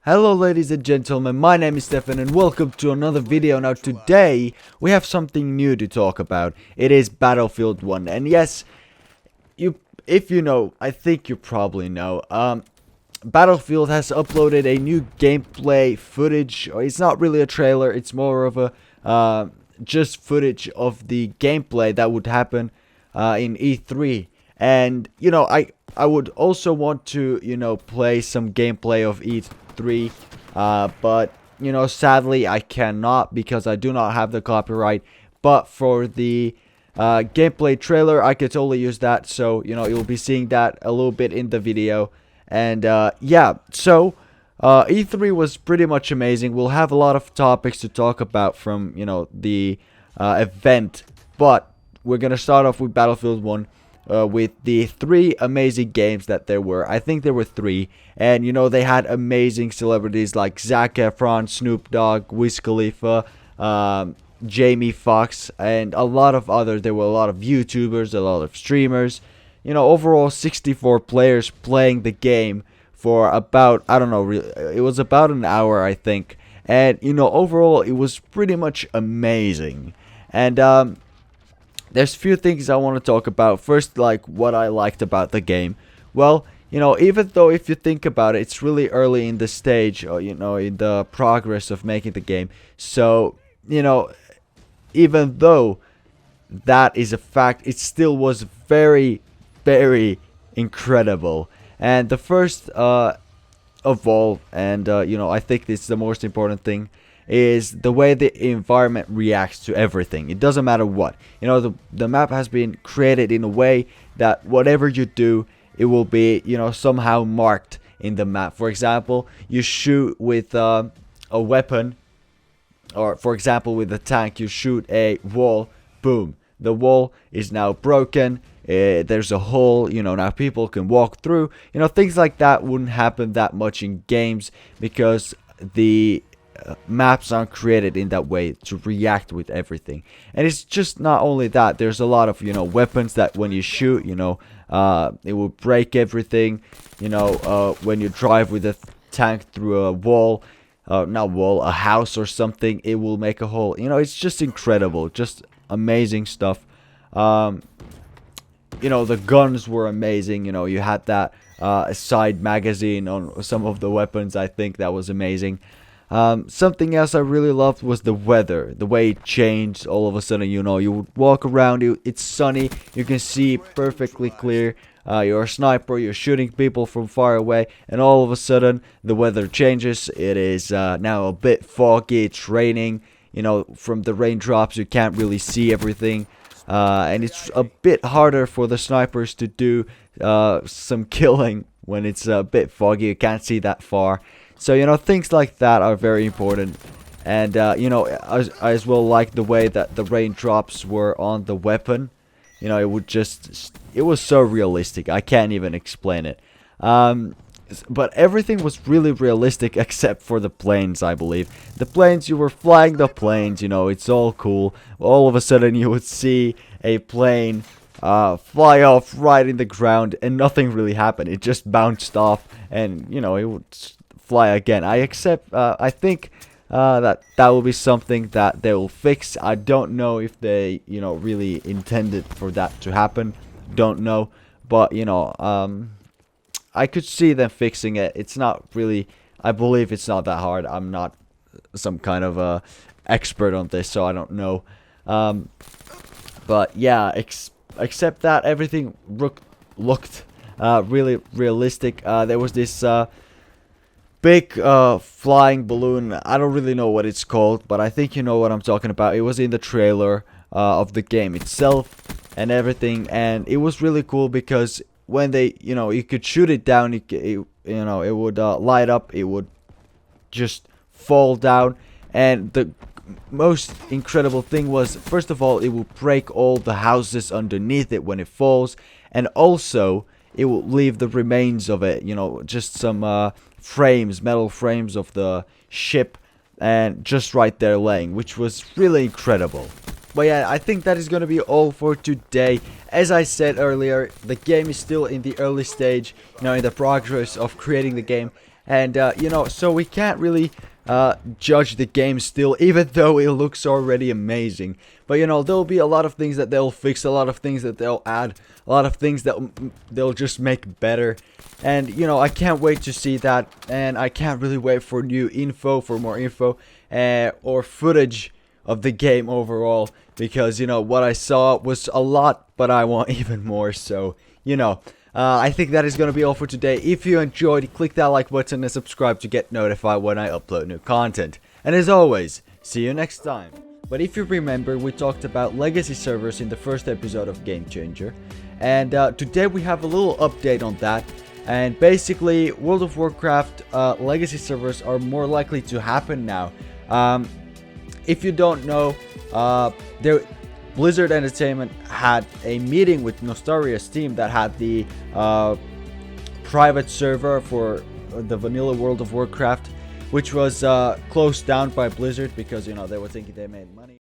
Hello ladies and gentlemen, my name is Stefan and welcome to another video. Now today we have something new to talk about. It is Battlefield 1, and yes, if you know, I think you probably know, Battlefield has uploaded a new gameplay footage. It's not really a trailer, it's more of a just footage of the gameplay that would happen in E3. And you know, I would also want to, you know, play some gameplay of E3, but you know, sadly I cannot because I do not have the copyright. But for the gameplay trailer, I could totally use that, so you know, you'll be seeing that a little bit in the video. And yeah, so E3 was pretty much amazing. We'll have a lot of topics to talk about from, you know, the event, but we're gonna start off with Battlefield 1. With the 3 amazing games that there were. I think there were 3, and you know, they had amazing celebrities like Zac Efron, Snoop Dogg, Wiz Khalifa, Jamie Foxx, and a lot of others. There were a lot of YouTubers, a lot of streamers. You know, overall 64 players playing the game for about, I don't know, it was about an hour, I think. And you know, overall it was pretty much amazing. And there's a few things I want to talk about. First, like what I liked about the game. Well, you know, even though if you think about it, it's really early in the stage, or you know, in the progress of making the game. So, you know, even though that is a fact, it still was very, very incredible. And the first of all, and you know, I think this is the most important thing, is the way the environment reacts to everything. It doesn't matter what. You know, the map has been created in a way that whatever you do, it will be, you know, somehow marked in the map. For example, you shoot with a weapon, or for example with a tank, you shoot a wall, boom, the wall is now broken. There's a hole, you know, now people can walk through. You know, things like that wouldn't happen that much in games because the maps aren't created in that way to react with everything. And it's just not only that, there's a lot of, you know, weapons that when you shoot, you know, it will break everything. You know, when you drive with a tank through a wall, not wall, a house or something, it will make a hole. You know, it's just incredible, just amazing stuff. You know, the guns were amazing. You know, you had that side magazine on some of the weapons. I think that was amazing. Something else I really loved was the weather, the way it changed all of a sudden. You know, you would walk around, it's sunny, you can see perfectly clear, you're a sniper, you're shooting people from far away, and all of a sudden the weather changes. It is now a bit foggy, it's raining, you know, from the raindrops you can't really see everything, and it's a bit harder for the snipers to do some killing when it's a bit foggy, you can't see that far. So, you know, things like that are very important. And, you know, I as well like the way that the raindrops were on the weapon. You know, it was so realistic. I can't even explain it. But everything was really realistic except for the planes, I believe. The planes, you were flying the planes, you know, it's all cool. All of a sudden you would see a plane fly off right in the ground and nothing really happened. It just bounced off and, you know, it would fly again. I think that will be something that they will fix. I don't know if they, you know, really intended for that to happen. Don't know, but you know, I could see them fixing it. It's not really, I believe it's not that hard. I'm not some kind of expert on this, so I don't know. But yeah, except that everything looked really realistic. There was this big flying balloon. I don't really know what it's called, but I think you know what I'm talking about. It was in the trailer of the game itself and everything, and it was really cool because when they, you know, you could shoot it down, you know, it would light up, it would just fall down. And the most incredible thing was, first of all, it will break all the houses underneath it when it falls, and also it will leave the remains of it, you know, just some frames, metal frames of the ship, and just right there laying, which was really incredible. But yeah, I think that is going to be all for today. As I said earlier, the game is still in the early stage, you know, in the progress of creating the game. and you know, so we can't really judge the game still, even though it looks already amazing. But you know, there'll be a lot of things that they'll fix, a lot of things that they'll add, a lot of things that they'll just make better. And you know, I can't wait to see that, and I can't really wait for new info, for more info, or footage of the game overall, because you know, what I saw was a lot, but I want even more. So you know, I think that is going to be all for today. If you enjoyed, click that like button and subscribe to get notified when I upload new content. And as always, see you next time. But if you remember, we talked about legacy servers in the first episode of Game Changer, and today we have a little update on that. And basically, World of Warcraft legacy servers are more likely to happen now. If you don't know, Blizzard Entertainment had a meeting with Nostaria's team that had the private server for the vanilla World of Warcraft, which was closed down by Blizzard because, you know, they were thinking they made money.